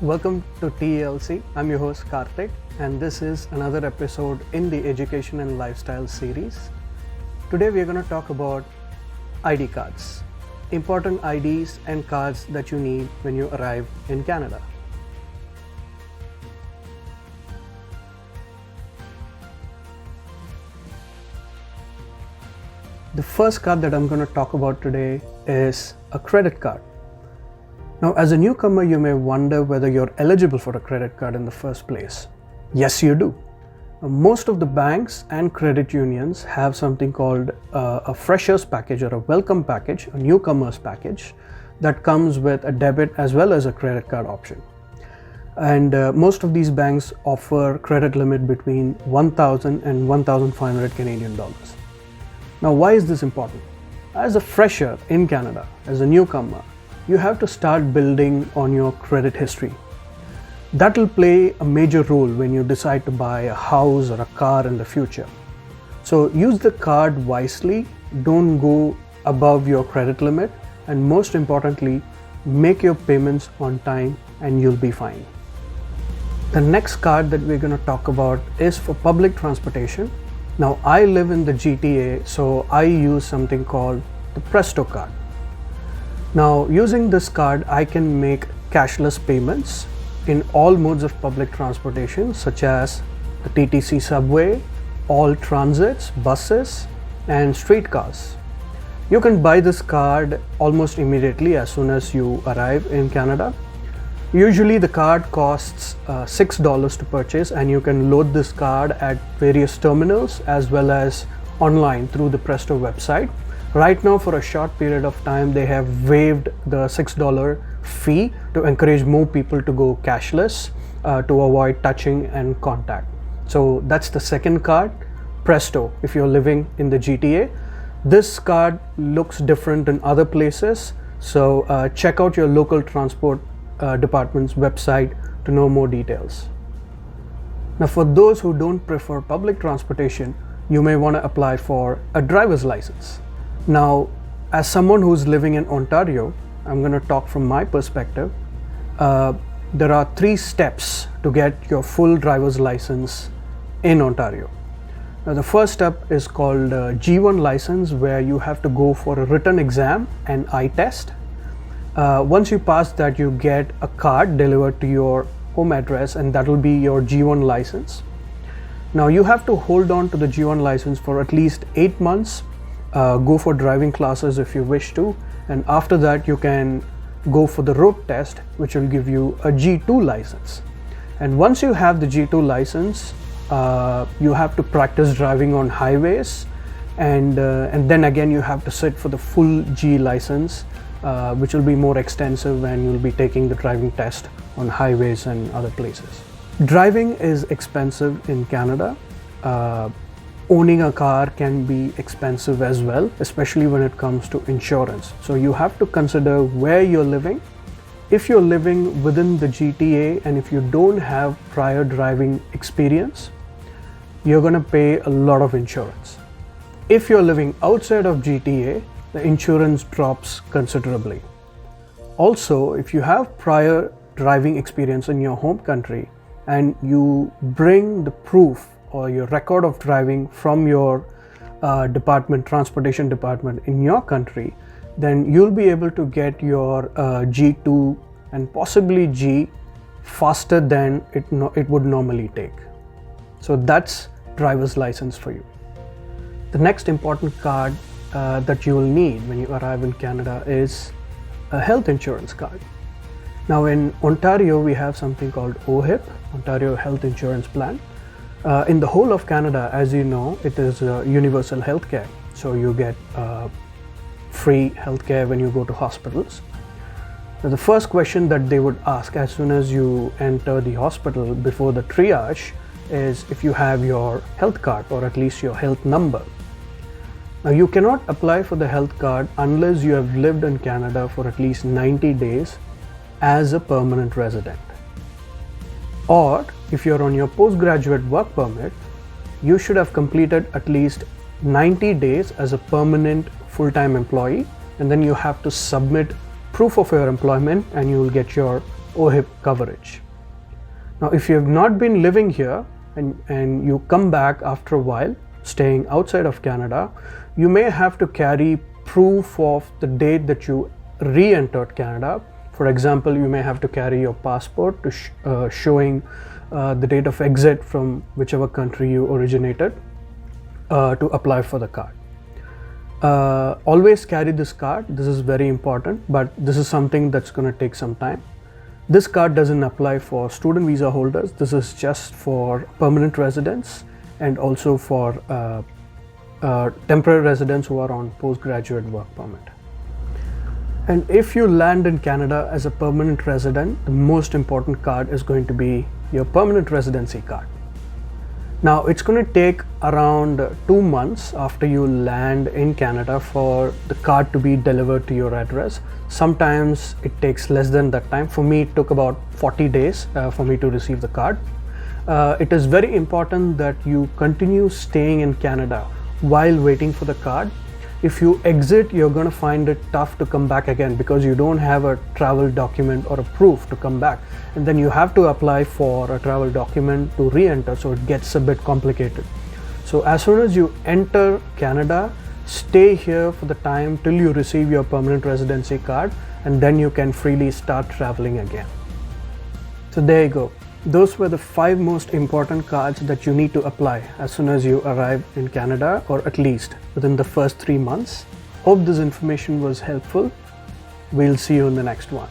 Welcome to TLC. I'm your host Karthik, and this is another episode in the Education and Lifestyle series. Today we are going to talk about ID cards, important IDs and cards that you need when you arrive in Canada. The first card that I'm going to talk about today is a credit card. Now, as a newcomer, you may wonder whether you're eligible for a credit card in the first place. Yes, you do. Most of the banks and credit unions have something called a freshers package or a welcome package, a newcomers package that comes with a debit as well as a credit card option. And most of these banks offer credit limit between 1,000 and 1,500 Canadian dollars. Now, why is this important? As a fresher in Canada, as a newcomer, you have to start building on your credit history. That will play a major role when you decide to buy a house or a car in the future. So use the card wisely, don't go above your credit limit, and most importantly, make your payments on time and you'll be fine. The next card that we're going to talk about is for public transportation. Now, I live in the GTA, so I use something called the Presto card. Now, using this card, I can make cashless payments in all modes of public transportation, such as the TTC subway, all transits, buses, and streetcars. You can buy this card almost immediately as soon as you arrive in Canada. Usually, the card costs $6 to purchase, and you can load this card at various terminals as well as online through the Presto website. Right now, for a short period of time, they have waived the $6 fee to encourage more people to go cashless to avoid touching and contact. So that's the second card, Presto, if you're living in the GTA. This card looks different in other places, so check out your local transport department's website to know more details. Now, for those who don't prefer public transportation, you may want to apply for a driver's license. Now, as someone who's living in Ontario, I'm going to talk from my perspective. There are 3 steps to get your full driver's license in Ontario. Now, the first step is called G1 license, where you have to go for a written exam and eye test. Once you pass that, you get a card delivered to your home address, and that will be your G1 license. Now, you have to hold on to the G1 license for at least 8 months. Go for driving classes if you wish to, and after that you can go for the road test, which will give you a G2 license. And once you have the G2 license, you have to practice driving on highways, and then again you have to sit for the full G license, which will be more extensive, and you'll be taking the driving test on highways and other places. Driving is expensive in Canada. Owning a car can be expensive as well, especially when it comes to insurance. So you have to consider where you're living. If you're living within the GTA and if you don't have prior driving experience, you're going to pay a lot of insurance. If you're living outside of GTA, the insurance drops considerably. Also, if you have prior driving experience in your home country and you bring the proof or your record of driving from your transportation department in your country, then you'll be able to get your G2 and possibly G faster than it would normally take. So that's driver's license for you. The next important card that you will need when you arrive in Canada is a health insurance card. Now, in Ontario, we have something called OHIP, Ontario Health Insurance Plan. In the whole of Canada, as you know, it is universal healthcare. So you get free healthcare when you go to hospitals. Now, the first question that they would ask as soon as you enter the hospital before the triage is if you have your health card or at least your health number. Now, you cannot apply for the health card unless you have lived in Canada for at least 90 days as a permanent resident. Or if you're on your postgraduate work permit, you should have completed at least 90 days as a permanent full-time employee, and then you have to submit proof of your employment and you will get your OHIP coverage. Now, if you have not been living here and you come back after a while, staying outside of Canada, you may have to carry proof of the date that you re-entered Canada. For example, you may have to carry your passport to showing the date of exit from whichever country you originated to apply for the card. Always carry this card. This is very important, but this is something that's going to take some time. This card doesn't apply for student visa holders. This is just for permanent residents and also for temporary residents who are on postgraduate work permit. And if you land in Canada as a permanent resident, the most important card is going to be your permanent residency card. Now, it's going to take around 2 months after you land in Canada for the card to be delivered to your address. Sometimes it takes less than that time. For me, it took about 40 days for me to receive the card. It is very important that you continue staying in Canada while waiting for the card. If you exit, you're going to find it tough to come back again because you don't have a travel document or a proof to come back. And then you have to apply for a travel document to re-enter, so it gets a bit complicated. So as soon as you enter Canada, stay here for the time till you receive your permanent residency card, and then you can freely start traveling again. So there you go. Those were the 5 most important cards that you need to apply as soon as you arrive in Canada, or at least within the first 3 months. Hope this information was helpful. We'll see you in the next one.